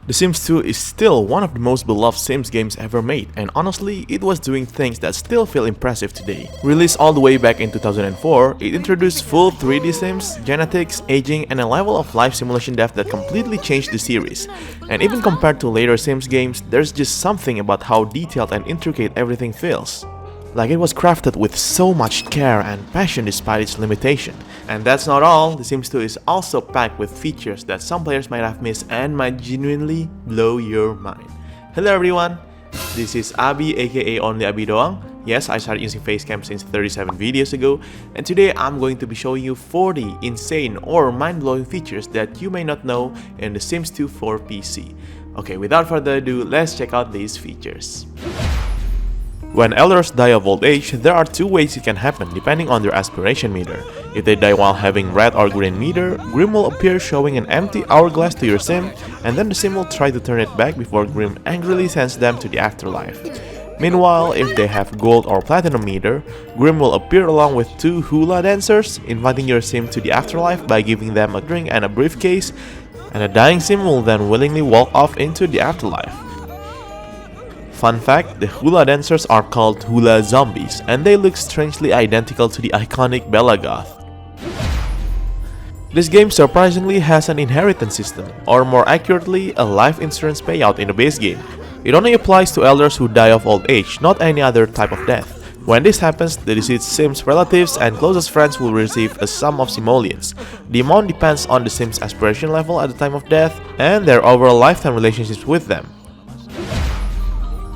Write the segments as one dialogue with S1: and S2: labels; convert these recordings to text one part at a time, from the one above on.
S1: The Sims 2 is still one of the most beloved Sims games ever made, and honestly, it was doing things that still feel impressive today. Released all the way back in 2004, it introduced full 3D Sims, genetics, aging, and a level of life simulation depth that completely changed the series. And even compared to later Sims games, there's just something about how detailed and intricate everything feels. Like it was crafted with so much care and passion despite its limitation. And that's not all, The Sims 2 is also packed with features that some players might have missed and might genuinely blow your mind. Hello everyone, this is Abi aka onlyabidoang. Yes, I started using facecam since 37 videos ago, and today I'm going to be showing you 40 insane or mind-blowing features that you may not know in The Sims 2 for PC. Okay, without further ado, let's check out these features. When elders die of old age, there are two ways it can happen depending on their aspiration meter. If they die while having red or green meter, Grim will appear showing an empty hourglass to your sim, and then the sim will try to turn it back before Grim angrily sends them to the afterlife. Meanwhile, if they have gold or platinum meter, Grim will appear along with two hula dancers, inviting your sim to the afterlife by giving them a drink and a briefcase, and a dying sim will then willingly walk off into the afterlife. Fun fact, the hula dancers are called hula zombies, and they look strangely identical to the iconic Bella Goth. This game surprisingly has an inheritance system, or more accurately, a life insurance payout in the base game. It only applies to elders who die of old age, not any other type of death. When this happens, the deceased sim's relatives and closest friends will receive a sum of simoleons. The amount depends on the sim's aspiration level at the time of death, and their overall lifetime relationships with them.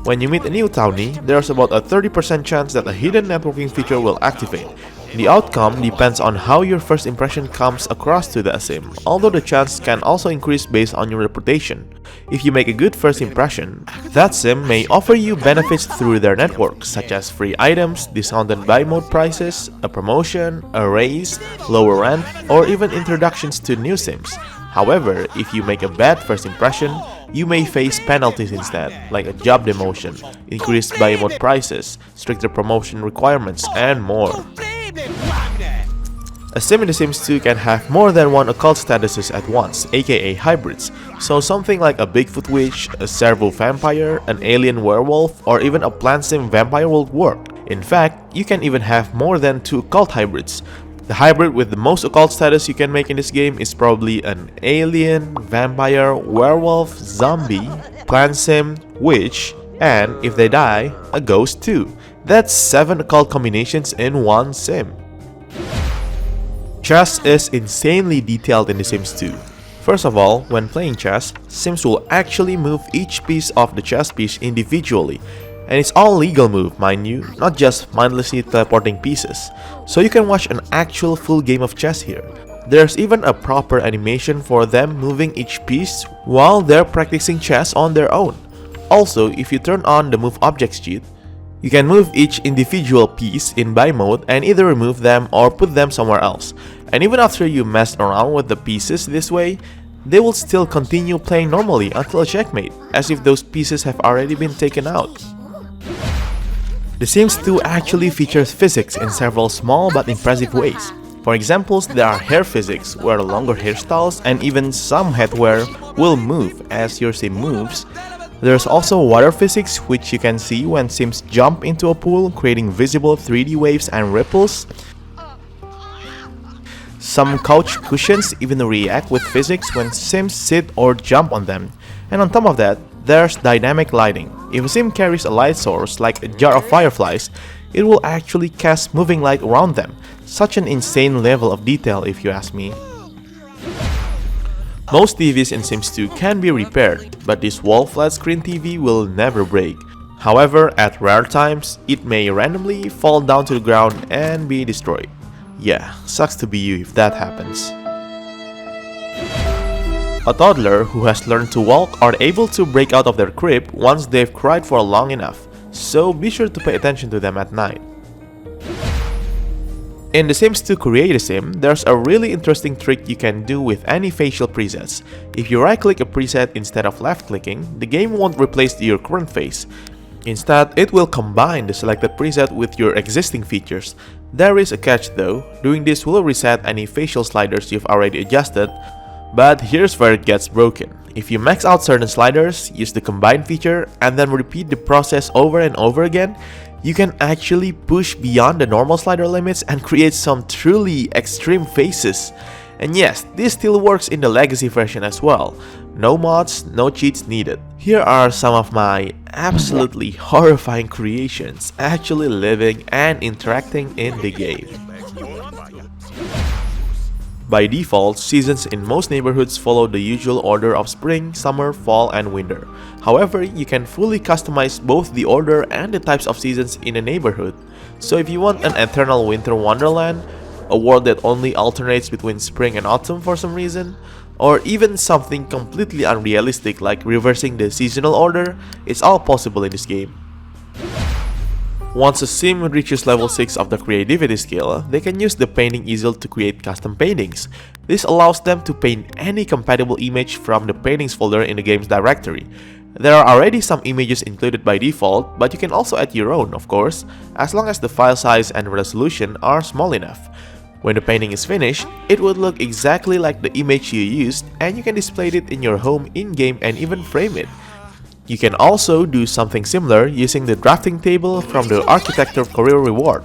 S1: When you meet a new townie, there's about a 30% chance that a hidden networking feature will activate. The outcome depends on how your first impression comes across to the sim, although the chance can also increase based on your reputation. If you make a good first impression, that sim may offer you benefits through their network, such as free items, discounted buy mode prices, a promotion, a raise, lower rent, or even introductions to new sims. However, if you make a bad first impression, you may face penalties instead, like a job demotion, increased buy mode prices, stricter promotion requirements, and more. A sim in The Sims 2 can have more than one occult statuses at once, aka hybrids, so something like a Bigfoot witch, a servo vampire, an alien werewolf, or even a plant sim vampire will work. In fact, you can even have more than two occult hybrids. The hybrid with the most occult status you can make in this game is probably an alien, vampire, werewolf, zombie, plant sim, witch, and if they die, a ghost too. That's 7 occult combinations in one sim. Chess is insanely detailed in The Sims 2. First of all, when playing chess, sims will actually move each piece of the chess piece individually. And it's all legal move, mind you, not just mindlessly teleporting pieces. So you can watch an actual full game of chess here. There's even a proper animation for them moving each piece while they're practicing chess on their own. Also, if you turn on the Move Objects cheat, you can move each individual piece in buy mode and either remove them or put them somewhere else. And even after you mess around with the pieces this way, they will still continue playing normally until a checkmate, as if those pieces have already been taken out. The Sims 2 actually features physics in several small but impressive ways. For example, there are hair physics, where longer hairstyles and even some headwear will move as your sim moves. There's also water physics, which you can see when sims jump into a pool, creating visible 3D waves and ripples. Some couch cushions even react with physics when sims sit or jump on them. And on top of that, there's dynamic lighting. If a sim carries a light source like a jar of fireflies, it will actually cast moving light around them. Such an insane level of detail if you ask me. Most TVs in Sims 2 can be repaired, but this wall flat screen TV will never break. However, at rare times, it may randomly fall down to the ground and be destroyed. Yeah, sucks to be you if that happens. A toddler who has learned to walk are able to break out of their crib once they've cried for long enough, so be sure to pay attention to them at night. In The Sims 2 Create a Sim, there's a really interesting trick you can do with any facial presets. If you right-click a preset instead of left-clicking, the game won't replace your current face. Instead, it will combine the selected preset with your existing features. There is a catch though, doing this will reset any facial sliders you've already adjusted, but here's where it gets broken. If you max out certain sliders, use the combine feature, and then repeat the process over and over again, you can actually push beyond the normal slider limits and create some truly extreme faces. And yes, this still works in the legacy version as well. No mods, no cheats needed. Here are some of my absolutely horrifying creations actually living and interacting in the game. By default, seasons in most neighborhoods follow the usual order of spring, summer, fall, and winter. However, you can fully customize both the order and the types of seasons in a neighborhood. So if you want an eternal winter wonderland, a world that only alternates between spring and autumn for some reason, or even something completely unrealistic like reversing the seasonal order, it's all possible in this game. Once a sim reaches level 6 of the creativity skill, they can use the painting easel to create custom paintings. This allows them to paint any compatible image from the paintings folder in the game's directory. There are already some images included by default, but you can also add your own, of course, as long as the file size and resolution are small enough. When the painting is finished, it would look exactly like the image you used, and you can display it in your home in-game and even frame it. You can also do something similar using the drafting table from the Architecture Career Reward.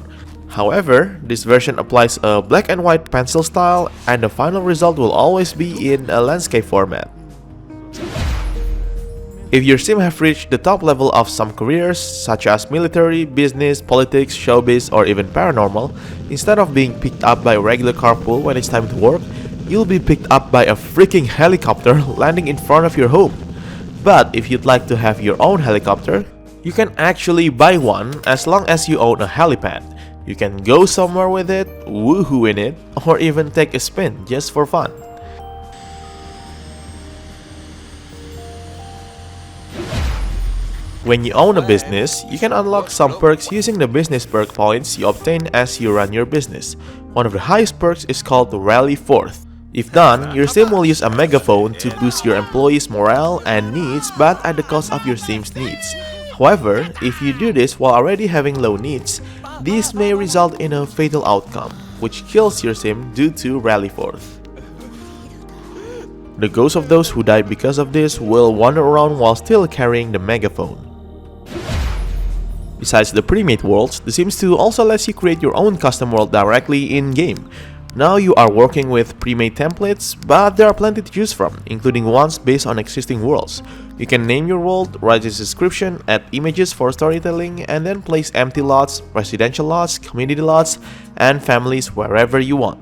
S1: However, this version applies a black and white pencil style, and the final result will always be in a landscape format. If your sim have reached the top level of some careers, such as military, business, politics, showbiz, or even paranormal, instead of being picked up by a regular carpool when it's time to work, you'll be picked up by a freaking helicopter landing in front of your home. But if you'd like to have your own helicopter, you can actually buy one as long as you own a helipad. You can go somewhere with it, woohoo in it, or even take a spin just for fun. When you own a business, you can unlock some perks using the business perk points you obtain as you run your business. One of the highest perks is called the Rally Forth. If done, your sim will use a megaphone to boost your employees' morale and needs, but at the cost of your sim's needs. However, if you do this while already having low needs, this may result in a fatal outcome, which kills your sim due to Rally Forth. The ghosts of those who died because of this will wander around while still carrying the megaphone. Besides the pre-made worlds, The Sims 2 also lets you create your own custom world directly in-game. Now you are working with pre-made templates, but there are plenty to choose from, including ones based on existing worlds. You can name your world, write its description, add images for storytelling, and then place empty lots, residential lots, community lots, and families wherever you want.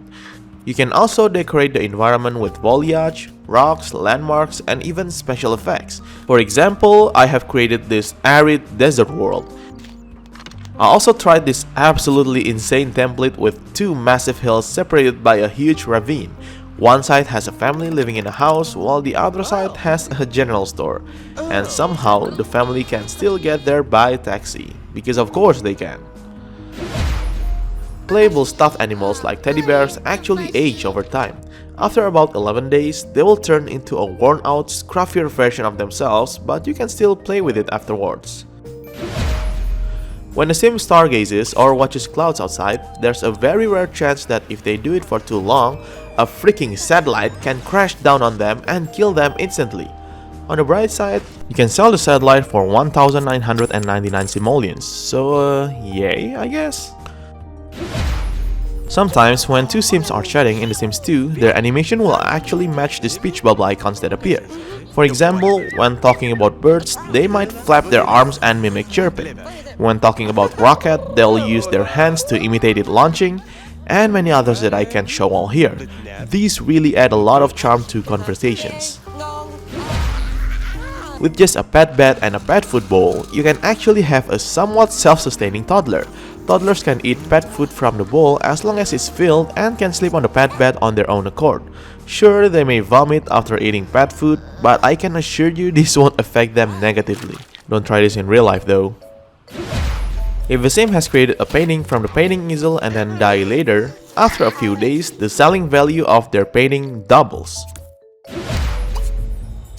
S1: You can also decorate the environment with foliage, rocks, landmarks, and even special effects. For example, I have created this arid desert world. I also tried this absolutely insane template with two massive hills separated by a huge ravine. One side has a family living in a house, while the other side has a general store. And somehow, the family can still get there by taxi, because of course they can. Playable stuffed animals like teddy bears actually age over time. After about 11 days, they will turn into a worn-out, scruffier version of themselves, but you can still play with it afterwards. When a sim stargazes or watches clouds outside, there's a very rare chance that if they do it for too long, a freaking satellite can crash down on them and kill them instantly. On the bright side, you can sell the satellite for 1,999 simoleons, so yay, I guess. Sometimes when two sims are chatting in The Sims 2, their animation will actually match the speech bubble icons that appear. For example, when talking about birds, they might flap their arms and mimic chirping. When talking about rocket, they'll use their hands to imitate it launching, and many others that I can't show all here. These really add a lot of charm to conversations. With just a pet bed and a pet food bowl, you can actually have a somewhat self-sustaining toddler. Toddlers can eat pet food from the bowl as long as it's filled and can sleep on the pet bed on their own accord. Sure, they may vomit after eating pet food, but I can assure you this won't affect them negatively. Don't try this in real life though. If a sim has created a painting from the painting easel and then die later, after a few days, the selling value of their painting doubles.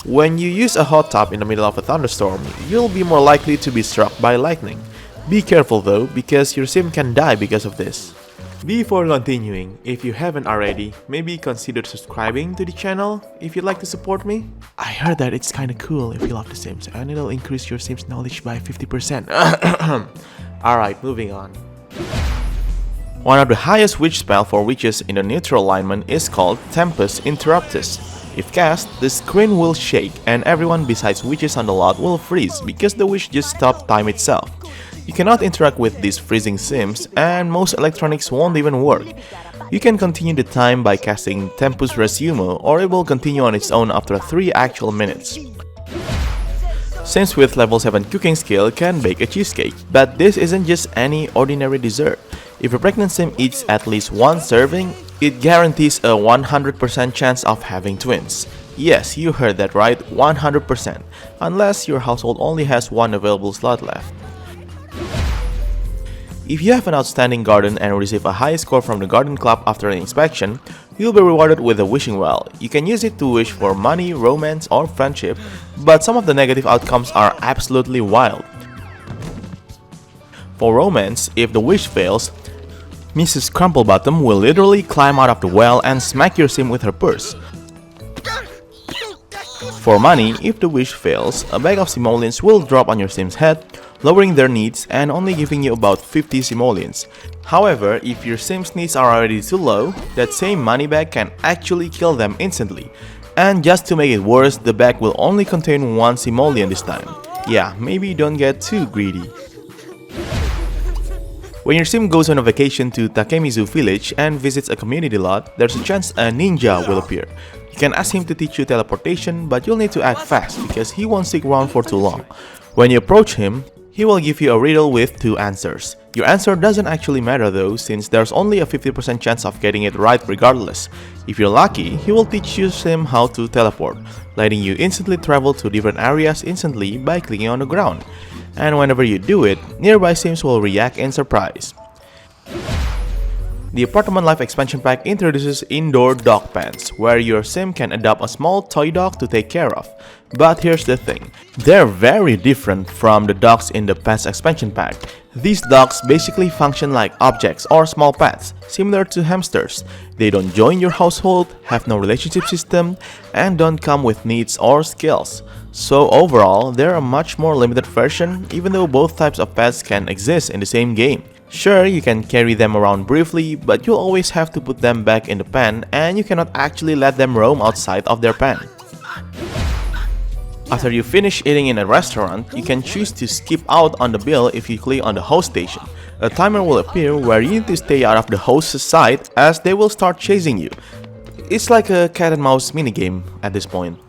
S1: When you use a hot tub in the middle of a thunderstorm, you'll be more likely to be struck by lightning. Be careful though, because your sim can die because of this. Before continuing, if you haven't already, maybe consider subscribing to the channel if you'd like to support me. I heard that it's kinda cool if you love The Sims and it'll increase your Sims knowledge by 50%. Alright, moving on. One of the highest witch spell for witches in the neutral alignment is called Tempus Interruptus. If cast, the screen will shake and everyone besides witches on the lot will freeze because the witch just stopped time itself. You cannot interact with these freezing sims and most electronics won't even work. You can continue the time by casting Tempus Resumo or it will continue on its own after 3 actual minutes. Sims with level 7 cooking skill can bake a cheesecake, but this isn't just any ordinary dessert. If a pregnant sim eats at least 1 serving, it guarantees a 100% chance of having twins. Yes, you heard that right, 100%, unless your household only has 1 available slot left. If you have an outstanding garden and receive a high score from the garden club after an inspection, you'll be rewarded with a wishing well. You can use it to wish for money, romance, or friendship, but some of the negative outcomes are absolutely wild. For romance, if the wish fails, Mrs. Crumplebottom will literally climb out of the well and smack your sim with her purse. For money, if the wish fails, a bag of simoleons will drop on your sim's head, lowering their needs and only giving you about 50 simoleons. However, if your sim's needs are already too low, that same money bag can actually kill them instantly. And just to make it worse, the bag will only contain 1 simoleon this time. Yeah, maybe don't get too greedy. When your sim goes on a vacation to Takemizu village and visits a community lot, there's a chance a ninja will appear. You can ask him to teach you teleportation, but you'll need to act fast because he won't stick around for too long. When you approach him, he will give you a riddle with 2 answers. Your answer doesn't actually matter though, since there's only a 50% chance of getting it right regardless. If you're lucky, he will teach your sim how to teleport, letting you instantly travel to different areas instantly by clicking on the ground. And whenever you do it, nearby sims will react in surprise. The Apartment Life expansion pack introduces indoor dog pens, where your sim can adopt a small toy dog to take care of. But here's the thing, they're very different from the dogs in the Pets expansion pack. These dogs basically function like objects or small pets, similar to hamsters. They don't join your household, have no relationship system, and don't come with needs or skills. So overall, they're a much more limited version, even though both types of pets can exist in the same game. Sure, you can carry them around briefly, but you'll always have to put them back in the pen and you cannot actually let them roam outside of their pen. After you finish eating in a restaurant, you can choose to skip out on the bill if you click on the host station. A timer will appear where you need to stay out of the host's sight as they will start chasing you. It's like a cat and mouse minigame at this point.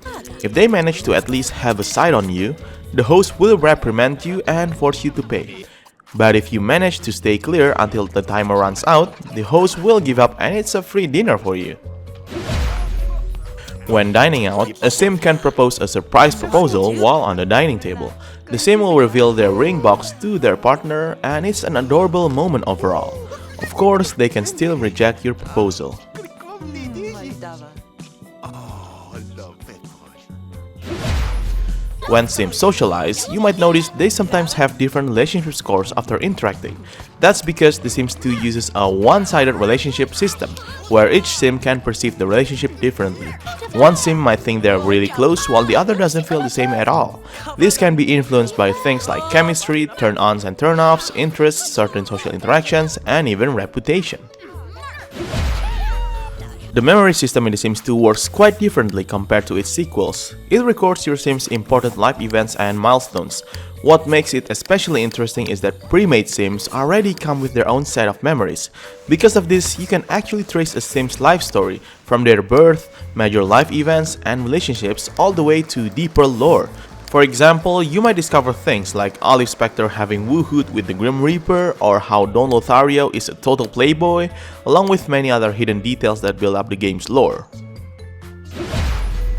S1: If they manage to at least have a sight on you, the host will reprimand you and force you to pay. But if you manage to stay clear until the timer runs out, the host will give up and it's a free dinner for you. When dining out, a sim can propose a surprise proposal while on the dining table. The sim will reveal their ring box to their partner and it's an adorable moment overall. Of course, they can still reject your proposal. When sims socialize, you might notice they sometimes have different relationship scores after interacting. That's because the Sims 2 uses a one-sided relationship system, where each sim can perceive the relationship differently. One sim might think they're really close while the other doesn't feel the same at all. This can be influenced by things like chemistry, turn-ons and turn-offs, interests, certain social interactions, and even reputation. The memory system in The Sims 2 works quite differently compared to its sequels. It records your Sims' important life events and milestones. What makes it especially interesting is that pre-made Sims already come with their own set of memories. Because of this, you can actually trace a Sim's life story, from their birth, major life events, and relationships all the way to deeper lore. For example, you might discover things like Olive Spectre having woohooed with the Grim Reaper, or how Don Lothario is a total playboy, along with many other hidden details that build up the game's lore.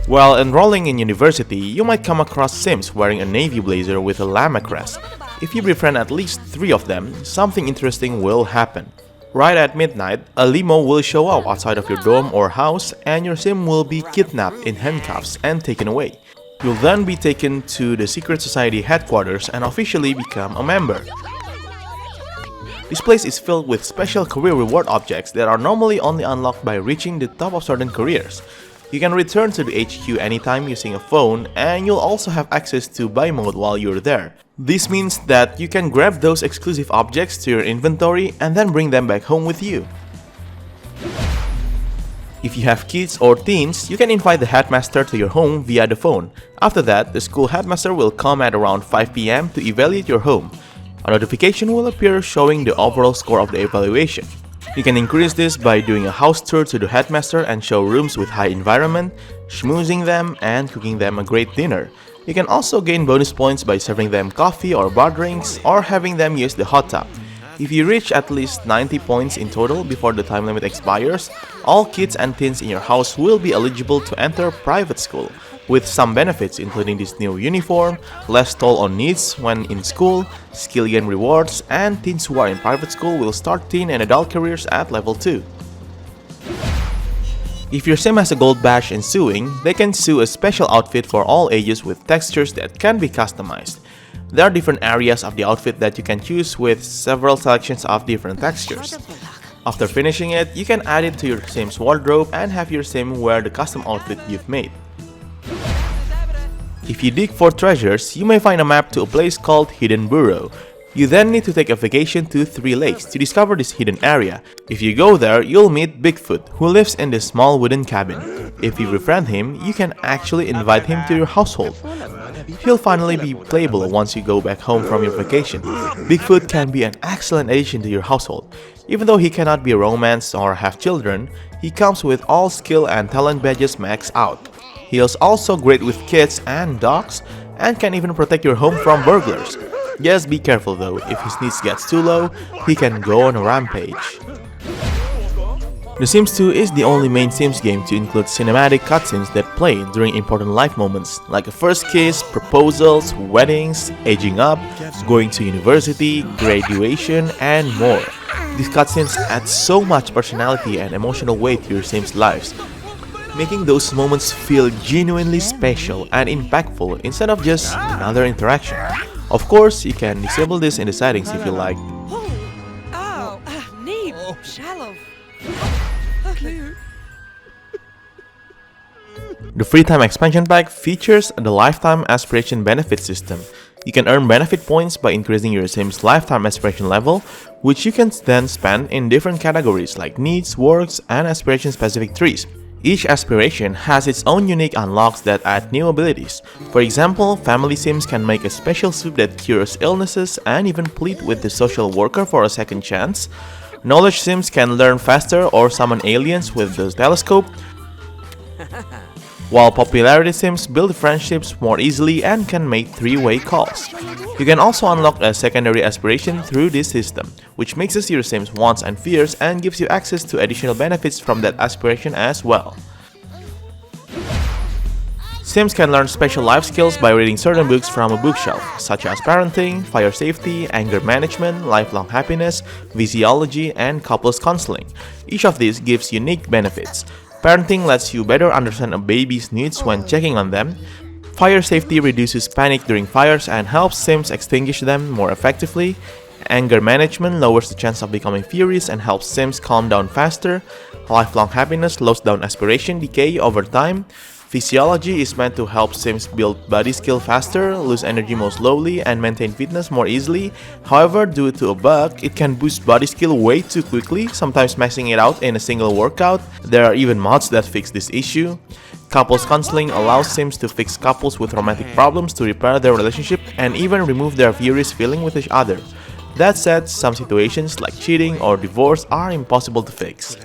S1: While enrolling in university, you might come across Sims wearing a navy blazer with a llama crest. If you befriend at least 3 of them, something interesting will happen. Right at midnight, a limo will show up outside of your dorm or house, and your Sim will be kidnapped in handcuffs and taken away. You'll then be taken to the Secret Society headquarters and officially become a member. This place is filled with special career reward objects that are normally only unlocked by reaching the top of certain careers. You can return to the HQ anytime using a phone, and you'll also have access to buy mode while you're there. This means that you can grab those exclusive objects to your inventory and then bring them back home with you. If you have kids or teens, you can invite the headmaster to your home via the phone. After that, the school headmaster will come at around 5 PM to evaluate your home. A notification will appear showing the overall score of the evaluation. You can increase this by doing a house tour to the headmaster and show rooms with high environment, schmoozing them, and cooking them a great dinner. You can also gain bonus points by serving them coffee or bar drinks, or having them use the hot tub. If you reach at least 90 points in total before the time limit expires, all kids and teens in your house will be eligible to enter private school, with some benefits including this new uniform, less toll on needs when in school, skill gain rewards, and teens who are in private school will start teen and adult careers at level 2. If your sim has a gold badge in sewing, they can sew a special outfit for all ages with textures that can be customized. There are different areas of the outfit that you can choose with several selections of different textures. After finishing it, you can add it to your sim's wardrobe and have your sim wear the custom outfit you've made. If you dig for treasures, you may find a map to a place called Hidden Burrow. You then need to take a vacation to 3 lakes to discover this hidden area. If you go there, you'll meet Bigfoot, who lives in this small wooden cabin. If you befriend him, you can actually invite him to your household. He'll finally be playable once you go back home from your vacation. Bigfoot can be an excellent addition to your household. Even though he cannot be romance or have children, he comes with all skill and talent badges maxed out. He is also great with kids and dogs, and can even protect your home from burglars. Just be careful though, if his needs gets too low, he can go on a rampage. The Sims 2 is the only main Sims game to include cinematic cutscenes that play during important life moments, like a first kiss, proposals, weddings, aging up, going to university, graduation, and more. These cutscenes add so much personality and emotional weight to your Sims' lives, making those moments feel genuinely special and impactful instead of just another interaction. Of course, you can disable this in the settings if you like. The free time expansion pack features the lifetime aspiration benefit system. You can earn benefit points by increasing your Sim's lifetime aspiration level, which you can then spend in different categories like needs, works, and aspiration specific trees. Each aspiration has its own unique unlocks that add new abilities. For example, family Sims can make a special suit that cures illnesses and even plead with the social worker for a second chance. Knowledge Sims can learn faster or summon aliens with the telescope, while popularity Sims build friendships more easily and can make 3-way calls. You can also unlock a secondary aspiration through this system, which mixes your Sims' wants and fears and gives you access to additional benefits from that aspiration as well. Sims can learn special life skills by reading certain books from a bookshelf, such as parenting, fire safety, anger management, lifelong happiness, physiology, and couples counseling. Each of these gives unique benefits. Parenting lets you better understand a baby's needs when checking on them. Fire safety reduces panic during fires and helps Sims extinguish them more effectively. Anger management lowers the chance of becoming furious and helps Sims calm down faster. Lifelong happiness slows down aspiration decay over time. Physiology is meant to help Sims build body skill faster, lose energy more slowly, and maintain fitness more easily. However, due to a bug, it can boost body skill way too quickly, sometimes maxing it out in a single workout. There are even mods that fix this issue. Couples counseling allows Sims to fix couples with romantic problems to repair their relationship and even remove their furious feeling with each other. That said, some situations like cheating or divorce are impossible to fix.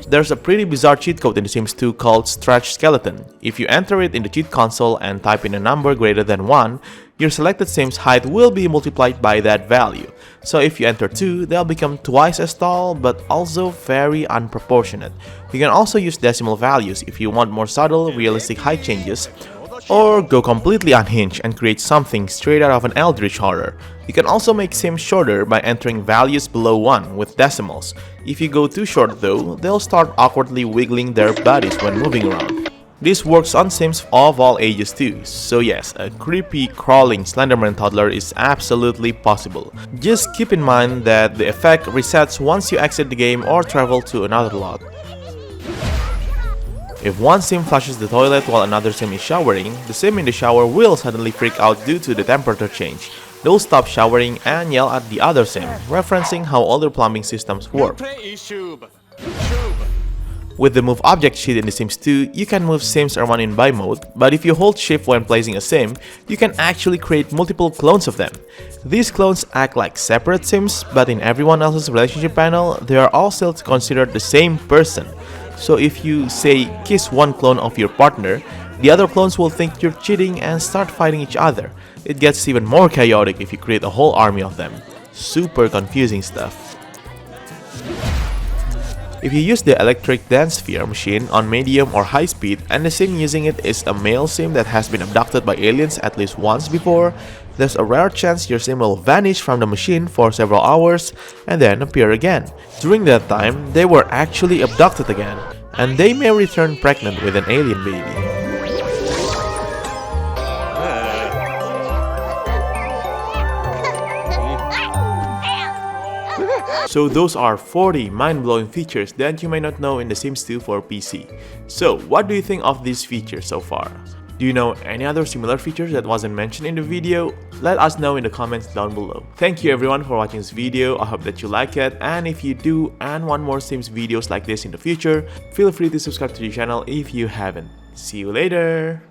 S1: There's a pretty bizarre cheat code in The Sims 2 called Stretch Skeleton. If you enter it in the cheat console and type in a number greater than 1, your selected Sim's height will be multiplied by that value. So if you enter 2, they'll become twice as tall, but also very unproportionate. You can also use decimal values if you want more subtle, realistic height changes, or go completely unhinged and create something straight out of an eldritch horror. You can also make Sims shorter by entering values below 1 with decimals. If you go too short though, they'll start awkwardly wiggling their bodies when moving around. This works on Sims of all ages too, so yes, a creepy crawling Slenderman toddler is absolutely possible. Just keep in mind that the effect resets once you exit the game or travel to another lot. If one sim flushes the toilet while another sim is showering, the sim in the shower will suddenly freak out due to the temperature change. They'll stop showering and yell at the other sim, referencing how older plumbing systems work. With the Move Object sheet in The Sims 2, you can move sims around in buy mode, but if you hold shift when placing a sim, you can actually create multiple clones of them. These clones act like separate sims, but in everyone else's relationship panel, they are all still considered the same person. So if you, say, kiss one clone of your partner, the other clones will think you're cheating and start fighting each other. It gets even more chaotic if you create a whole army of them. Super confusing stuff. If you use the electric dance sphere machine on medium or high speed and the sim using it is a male sim that has been abducted by aliens at least once before, there's a rare chance your sim will vanish from the machine for several hours and then appear again. During that time, they were actually abducted again, and they may return pregnant with an alien baby. So those are 40 mind-blowing features that you may not know in The Sims 2 for PC. So what do you think of these features so far? Do you know any other similar features that wasn't mentioned in the video? Let us know in the comments down below. Thank you everyone for watching this video, I hope that you like it, and if you do and want more Sims videos like this in the future, feel free to subscribe to the channel if you haven't. See you later!